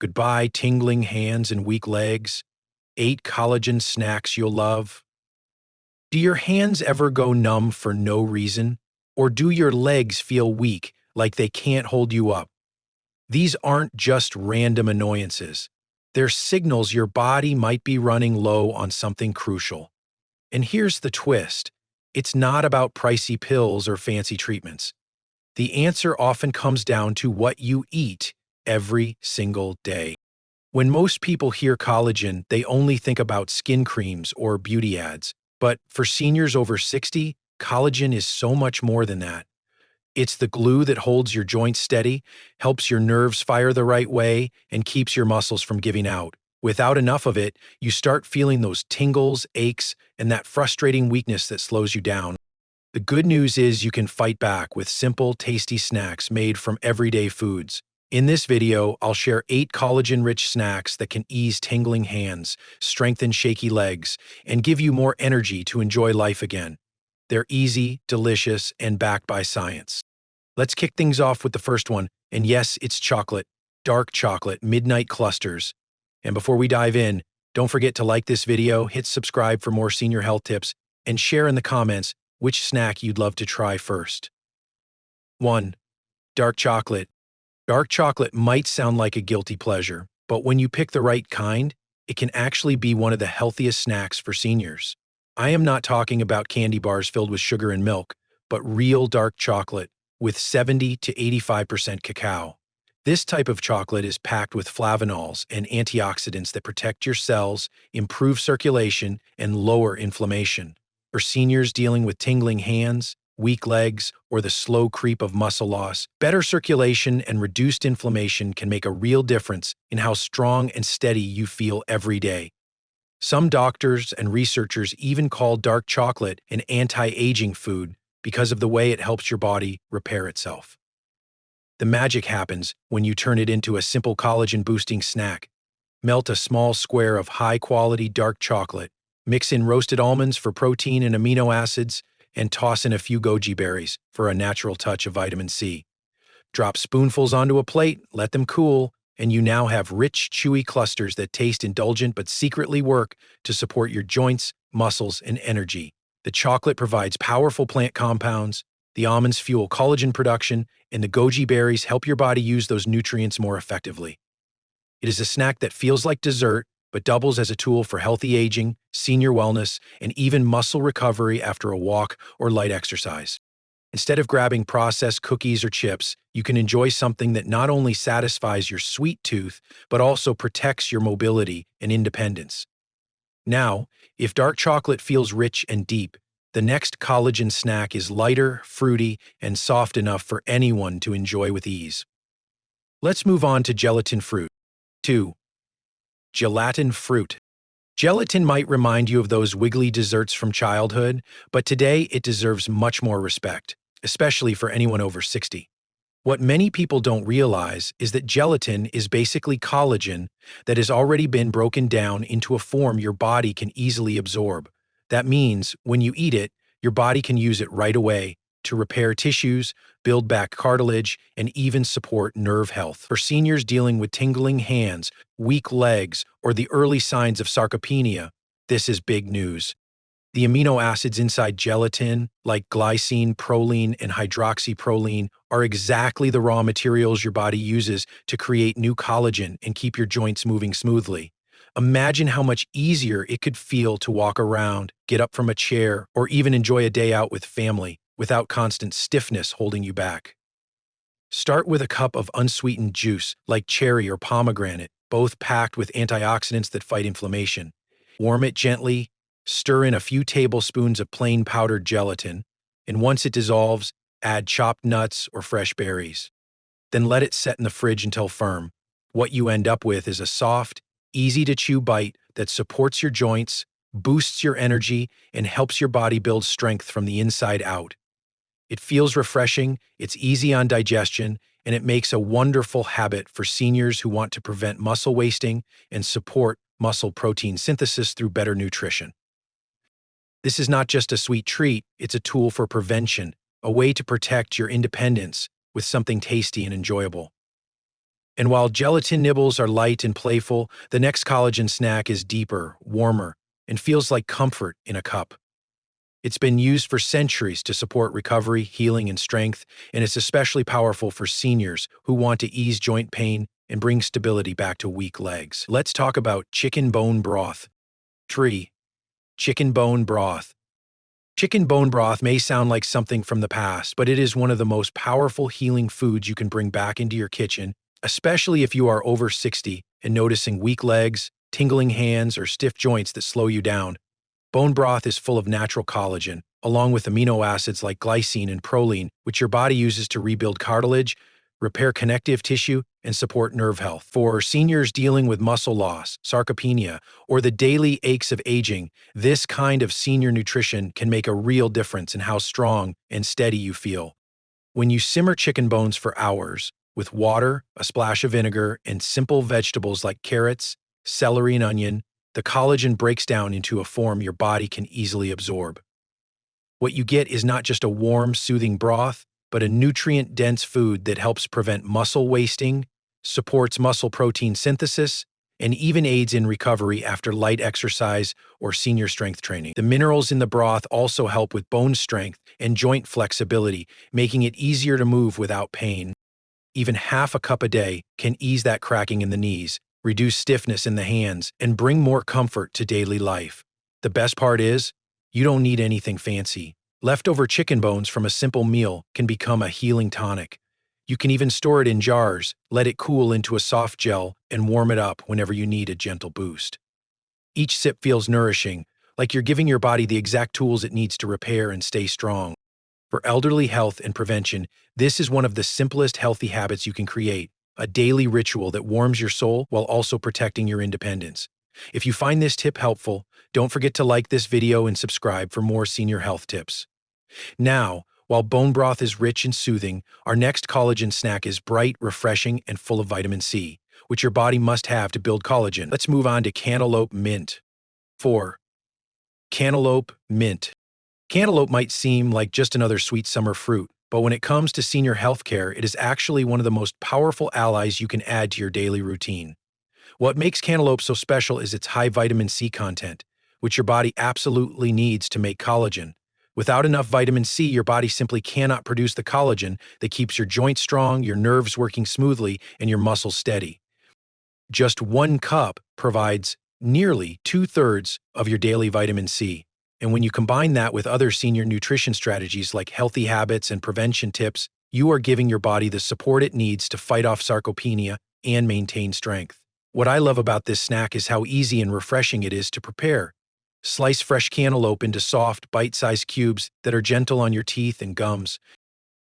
Goodbye, tingling hands and weak legs. 8 collagen snacks you'll love. Do your hands ever go numb for no reason? Or do your legs feel weak, like they can't hold you up? These aren't just random annoyances. They're signals your body might be running low on something crucial. And here's the twist. It's not about pricey pills or fancy treatments. The answer often comes down to what you eat every single day. When most people hear collagen, they only think about skin creams or beauty ads. But for seniors over 60, collagen is so much more than that. It's the glue that holds your joints steady, helps your nerves fire the right way, and keeps your muscles from giving out. Without enough of it, you start feeling those tingles, aches, and that frustrating weakness that slows you down. The good news is you can fight back with simple, tasty snacks made from everyday foods. In this video, I'll share 8 collagen-rich snacks that can ease tingling hands, strengthen shaky legs, and give you more energy to enjoy life again. They're easy, delicious, and backed by science. Let's kick things off with the first one, and yes, it's chocolate, dark chocolate, midnight clusters. And before we dive in, don't forget to like this video, hit subscribe for more senior health tips, and share in the comments which snack you'd love to try first. 1. Dark chocolate. Dark chocolate might sound like a guilty pleasure, but when you pick the right kind, it can actually be one of the healthiest snacks for seniors. I am not talking about candy bars filled with sugar and milk, but real dark chocolate with 70 to 85% cacao. This type of chocolate is packed with flavanols and antioxidants that protect your cells, improve circulation, and lower inflammation. For seniors dealing with tingling hands, weak legs, or the slow creep of muscle loss, better circulation and reduced inflammation can make a real difference in how strong and steady you feel every day. Some doctors and researchers even call dark chocolate an anti-aging food because of the way it helps your body repair itself. The magic happens when you turn it into a simple collagen-boosting snack. Melt a small square of high-quality dark chocolate, mix in roasted almonds for protein and amino acids, and toss in a few goji berries for a natural touch of vitamin C. Drop spoonfuls onto a plate, let them cool, and you now have rich, chewy clusters that taste indulgent but secretly work to support your joints, muscles, and energy. The chocolate provides powerful plant compounds, the almonds fuel collagen production, and the goji berries help your body use those nutrients more effectively. It is a snack that feels like dessert, but doubles as a tool for healthy aging, senior wellness, and even muscle recovery after a walk or light exercise. Instead of grabbing processed cookies or chips, you can enjoy something that not only satisfies your sweet tooth, but also protects your mobility and independence. Now, if dark chocolate feels rich and deep, the next collagen snack is lighter, fruity, and soft enough for anyone to enjoy with ease. Let's move on to gelatin fruit. 2. Gelatin fruit. Gelatin might remind you of those wiggly desserts from childhood, but today it deserves much more respect, especially for anyone over 60. What many people don't realize is that gelatin is basically collagen that has already been broken down into a form your body can easily absorb. That means when you eat it, your body can use it right away to repair tissues, build back cartilage, and even support nerve health. For seniors dealing with tingling hands, weak legs, or the early signs of sarcopenia, this is big news. The amino acids inside gelatin, like glycine, proline, and hydroxyproline, are exactly the raw materials your body uses to create new collagen and keep your joints moving smoothly. Imagine how much easier it could feel to walk around, get up from a chair, or even enjoy a day out with family without constant stiffness holding you back. Start with a cup of unsweetened juice, like cherry or pomegranate, both packed with antioxidants that fight inflammation. Warm it gently, stir in a few tablespoons of plain powdered gelatin, and once it dissolves, add chopped nuts or fresh berries. Then let it set in the fridge until firm. What you end up with is a soft, easy-to-chew bite that supports your joints, boosts your energy, and helps your body build strength from the inside out. It feels refreshing, it's easy on digestion, and it makes a wonderful habit for seniors who want to prevent muscle wasting and support muscle protein synthesis through better nutrition. This is not just a sweet treat, it's a tool for prevention, a way to protect your independence with something tasty and enjoyable. And while gelatin nibbles are light and playful, the next collagen snack is deeper, warmer, and feels like comfort in a cup. It's been used for centuries to support recovery, healing, and strength, and it's especially powerful for seniors who want to ease joint pain and bring stability back to weak legs. Let's talk about chicken bone broth. 3. Chicken bone broth. Chicken bone broth may sound like something from the past, but it is one of the most powerful healing foods you can bring back into your kitchen, especially if you are over 60 and noticing weak legs, tingling hands, or stiff joints that slow you down. Bone broth is full of natural collagen, along with amino acids like glycine and proline, which your body uses to rebuild cartilage, repair connective tissue, and support nerve health. For seniors dealing with muscle loss, sarcopenia, or the daily aches of aging, this kind of senior nutrition can make a real difference in how strong and steady you feel. When you simmer chicken bones for hours, with water, a splash of vinegar, and simple vegetables like carrots, celery, and onion, the collagen breaks down into a form your body can easily absorb. What you get is not just a warm, soothing broth, but a nutrient-dense food that helps prevent muscle wasting, supports muscle protein synthesis, and even aids in recovery after light exercise or senior strength training. The minerals in the broth also help with bone strength and joint flexibility, making it easier to move without pain. Even half a cup a day can ease that cracking in the knees, reduce stiffness in the hands, and bring more comfort to daily life. The best part is, you don't need anything fancy. Leftover chicken bones from a simple meal can become a healing tonic. You can even store it in jars, let it cool into a soft gel, and warm it up whenever you need a gentle boost. Each sip feels nourishing, like you're giving your body the exact tools it needs to repair and stay strong. For elderly health and prevention, this is one of the simplest healthy habits you can create, a daily ritual that warms your soul while also protecting your independence. If you find this tip helpful, don't forget to like this video and subscribe for more senior health tips. Now, while bone broth is rich and soothing, our next collagen snack is bright, refreshing, and full of vitamin C, which your body must have to build collagen. Let's move on to cantaloupe mint. 4. Cantaloupe mint. Cantaloupe might seem like just another sweet summer fruit, but when it comes to senior healthcare, it is actually one of the most powerful allies you can add to your daily routine. What makes cantaloupe so special is its high vitamin C content, which your body absolutely needs to make collagen. Without enough vitamin C, your body simply cannot produce the collagen that keeps your joints strong, your nerves working smoothly, and your muscles steady. Just 1 cup provides nearly 2/3 of your daily vitamin C. And when you combine that with other senior nutrition strategies like healthy habits and prevention tips, you are giving your body the support it needs to fight off sarcopenia and maintain strength. What I love about this snack is how easy and refreshing it is to prepare. Slice fresh cantaloupe into soft, bite-sized cubes that are gentle on your teeth and gums.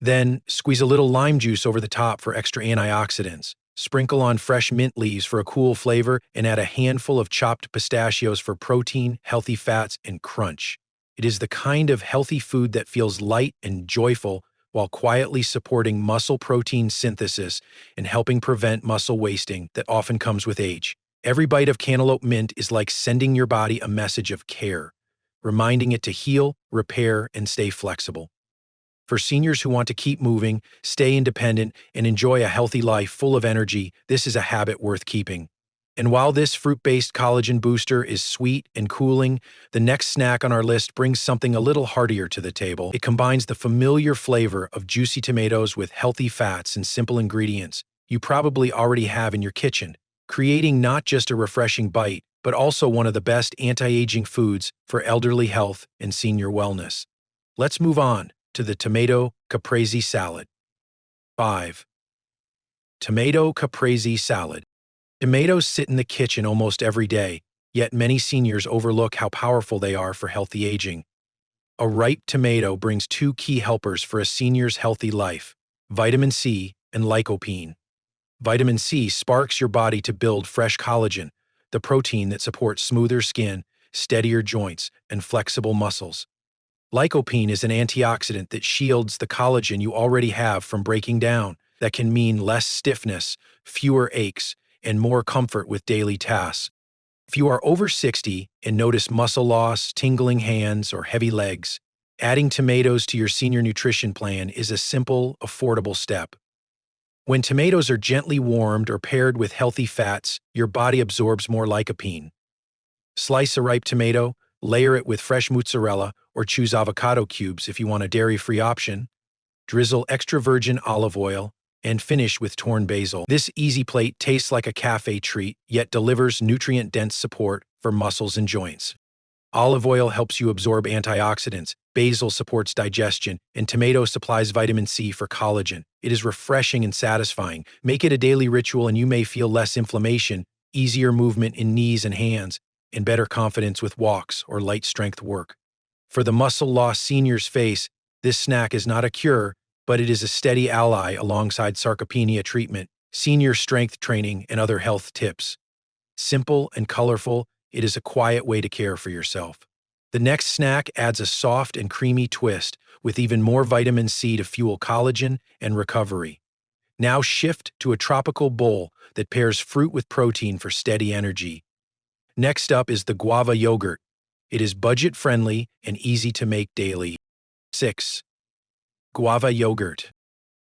Then, squeeze a little lime juice over the top for extra antioxidants. Sprinkle on fresh mint leaves for a cool flavor, and add a handful of chopped pistachios for protein, healthy fats, and crunch. It is the kind of healthy food that feels light and joyful while quietly supporting muscle protein synthesis and helping prevent muscle wasting that often comes with age. Every bite of cantaloupe mint is like sending your body a message of care, reminding it to heal, repair, and stay flexible. For seniors who want to keep moving, stay independent, and enjoy a healthy life full of energy, this is a habit worth keeping. And while this fruit-based collagen booster is sweet and cooling, the next snack on our list brings something a little heartier to the table. It combines the familiar flavor of juicy tomatoes with healthy fats and simple ingredients you probably already have in your kitchen, creating not just a refreshing bite, but also one of the best anti-aging foods for elderly health and senior wellness. Let's move on to the tomato caprese salad. 5. Tomato caprese salad. Tomatoes sit in the kitchen almost every day, yet many seniors overlook how powerful they are for healthy aging. A ripe tomato brings 2 key helpers for a senior's healthy life: vitamin C and lycopene. Vitamin C sparks your body to build fresh collagen, the protein that supports smoother skin, steadier joints, and flexible muscles. Lycopene is an antioxidant that shields the collagen you already have from breaking down. That can mean less stiffness, fewer aches, and more comfort with daily tasks. If you are over 60 and notice muscle loss, tingling hands, or heavy legs, adding tomatoes to your senior nutrition plan is a simple, affordable step. When tomatoes are gently warmed or paired with healthy fats, your body absorbs more lycopene. Slice a ripe tomato, layer it with fresh mozzarella, or choose avocado cubes if you want a dairy-free option. Drizzle extra virgin olive oil, and finish with torn basil. This easy plate tastes like a cafe treat, yet delivers nutrient-dense support for muscles and joints. Olive oil helps you absorb antioxidants, basil supports digestion, and tomato supplies vitamin C for collagen. It is refreshing and satisfying. Make it a daily ritual and you may feel less inflammation, easier movement in knees and hands, and better confidence with walks or light strength work. For the muscle-lost seniors face, this snack is not a cure, but it is a steady ally alongside sarcopenia treatment, senior strength training, and other health tips. Simple and colorful, it is a quiet way to care for yourself. The next snack adds a soft and creamy twist with even more vitamin C to fuel collagen and recovery. Now shift to a tropical bowl that pairs fruit with protein for steady energy. Next up is the guava yogurt. It is budget-friendly and easy to make daily. 6. Guava yogurt.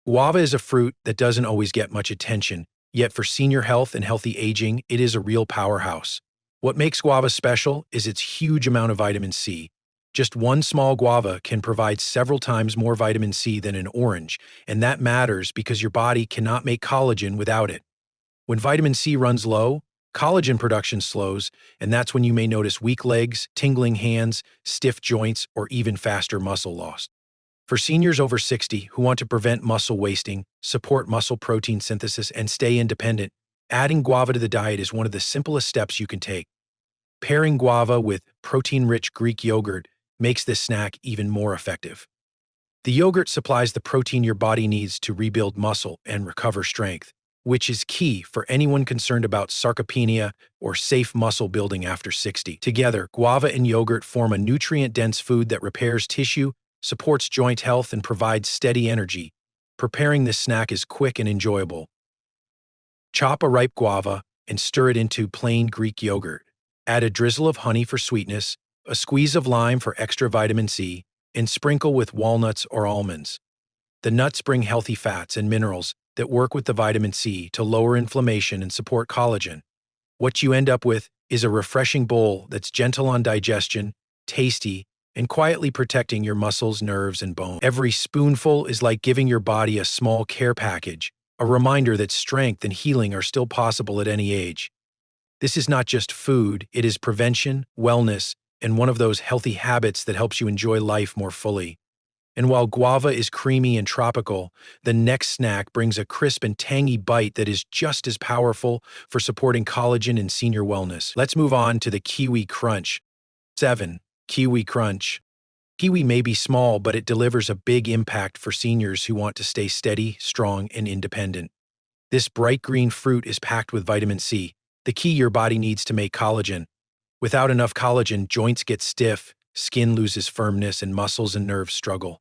Guava is a fruit that doesn't always get much attention, yet for senior health and healthy aging, it is a real powerhouse. What makes guava special is its huge amount of vitamin C. Just one small guava can provide several times more vitamin C than an orange, and that matters because your body cannot make collagen without it. When vitamin C runs low, collagen production slows, and that's when you may notice weak legs, tingling hands, stiff joints, or even faster muscle loss. For seniors over 60 who want to prevent muscle wasting, support muscle protein synthesis, and stay independent, adding guava to the diet is one of the simplest steps you can take. Pairing guava with protein-rich Greek yogurt makes this snack even more effective. The yogurt supplies the protein your body needs to rebuild muscle and recover strength, which is key for anyone concerned about sarcopenia or safe muscle building after 60. Together, guava and yogurt form a nutrient-dense food that repairs tissue, supports joint health, and provides steady energy. Preparing this snack is quick and enjoyable. Chop a ripe guava and stir it into plain Greek yogurt. Add a drizzle of honey for sweetness, a squeeze of lime for extra vitamin C, and sprinkle with walnuts or almonds. The nuts bring healthy fats and minerals that work with the vitamin C to lower inflammation and support collagen. What you end up with is a refreshing bowl that's gentle on digestion, tasty, and quietly protecting your muscles, nerves, and bones. Every spoonful is like giving your body a small care package, a reminder that strength and healing are still possible at any age. This is not just food, it is prevention, wellness, and one of those healthy habits that helps you enjoy life more fully. And while guava is creamy and tropical, the next snack brings a crisp and tangy bite that is just as powerful for supporting collagen and senior wellness. Let's move on to the Kiwi Crunch. 7. Kiwi Crunch. Kiwi may be small, but it delivers a big impact for seniors who want to stay steady, strong, and independent. This bright green fruit is packed with vitamin C, the key your body needs to make collagen. Without enough collagen, joints get stiff, skin loses firmness, and muscles and nerves struggle.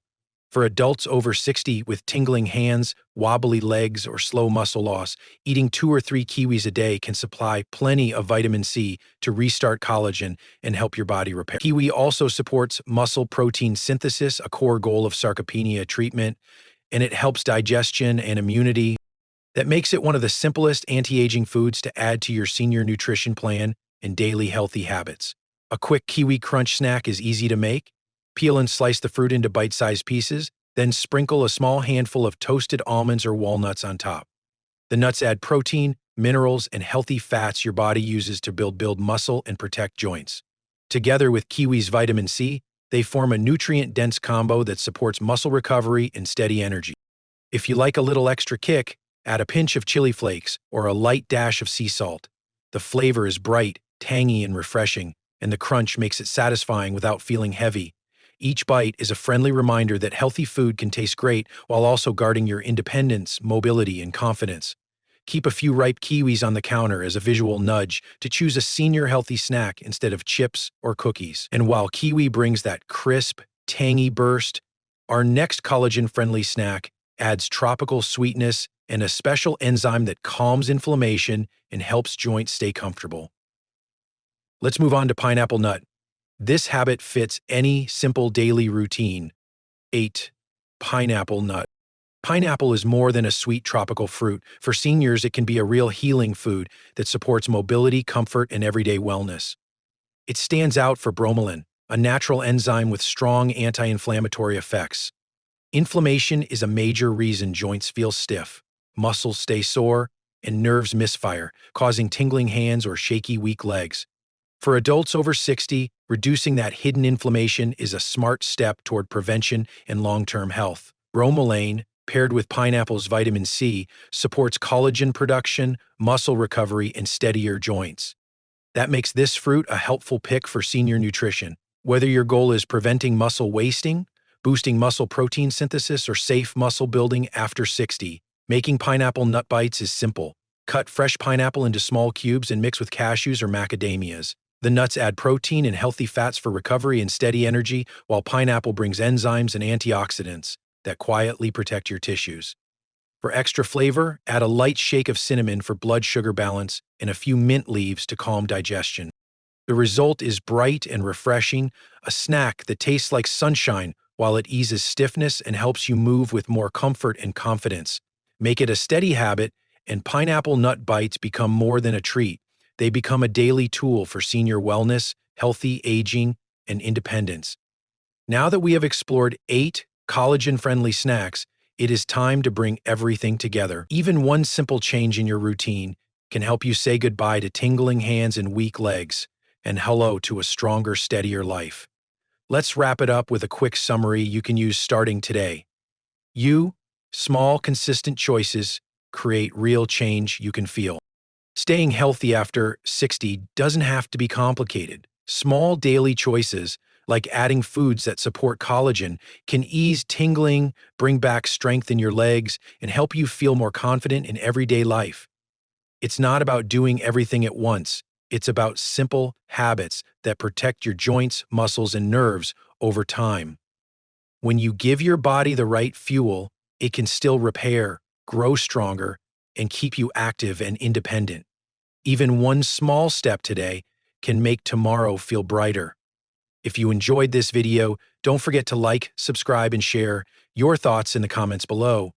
For adults over 60 with tingling hands, wobbly legs, or slow muscle loss, eating 2 or 3 kiwis a day can supply plenty of vitamin C to restart collagen and help your body repair. Kiwi also supports muscle protein synthesis, a core goal of sarcopenia treatment, and it helps digestion and immunity. That makes it one of the simplest anti-aging foods to add to your senior nutrition plan and daily healthy habits. A quick Kiwi Crunch snack is easy to make. Peel and slice the fruit into bite-sized pieces, then sprinkle a small handful of toasted almonds or walnuts on top. The nuts add protein, minerals, and healthy fats your body uses to build muscle and protect joints. Together with kiwi's vitamin C, they form a nutrient-dense combo that supports muscle recovery and steady energy. If you like a little extra kick, add a pinch of chili flakes or a light dash of sea salt. The flavor is bright, tangy, and refreshing, and the crunch makes it satisfying without feeling heavy. Each bite is a friendly reminder that healthy food can taste great while also guarding your independence, mobility, and confidence. Keep a few ripe kiwis on the counter as a visual nudge to choose a senior healthy snack instead of chips or cookies. And while kiwi brings that crisp, tangy burst, our next collagen-friendly snack adds tropical sweetness and a special enzyme that calms inflammation and helps joints stay comfortable. Let's move on to pineapple nut. This habit fits any simple daily routine. 8. Pineapple nut. Pineapple is more than a sweet tropical fruit. For seniors, it can be a real healing food that supports mobility, comfort, and everyday wellness. It stands out for bromelain, a natural enzyme with strong anti-inflammatory effects. Inflammation is a major reason joints feel stiff, muscles stay sore, and nerves misfire, causing tingling hands or shaky, weak legs. For adults over 60, reducing that hidden inflammation is a smart step toward prevention and long-term health. Bromelain, paired with pineapple's vitamin C, supports collagen production, muscle recovery, and steadier joints. That makes this fruit a helpful pick for senior nutrition. Whether your goal is preventing muscle wasting, boosting muscle protein synthesis, or safe muscle building after 60, making pineapple nut bites is simple. Cut fresh pineapple into small cubes and mix with cashews or macadamias. The nuts add protein and healthy fats for recovery and steady energy, while pineapple brings enzymes and antioxidants that quietly protect your tissues. For extra flavor, add a light shake of cinnamon for blood sugar balance and a few mint leaves to calm digestion. The result is bright and refreshing, a snack that tastes like sunshine while it eases stiffness and helps you move with more comfort and confidence. Make it a steady habit, and pineapple nut bites become more than a treat. They become a daily tool for senior wellness, healthy aging, and independence. Now that we have explored 8 collagen-friendly snacks, it is time to bring everything together. Even one simple change in your routine can help you say goodbye to tingling hands and weak legs, and hello to a stronger, steadier life. Let's wrap it up with a quick summary you can use starting today. Small, consistent choices create real change you can feel. Staying healthy after 60 doesn't have to be complicated. Small daily choices, like adding foods that support collagen, can ease tingling, bring back strength in your legs, and help you feel more confident in everyday life. It's not about doing everything at once. It's about simple habits that protect your joints, muscles, and nerves over time. When you give your body the right fuel, it can still repair, grow stronger, and keep you active and independent. Even one small step today can make tomorrow feel brighter. If you enjoyed this video, don't forget to like, subscribe, and share your thoughts in the comments below.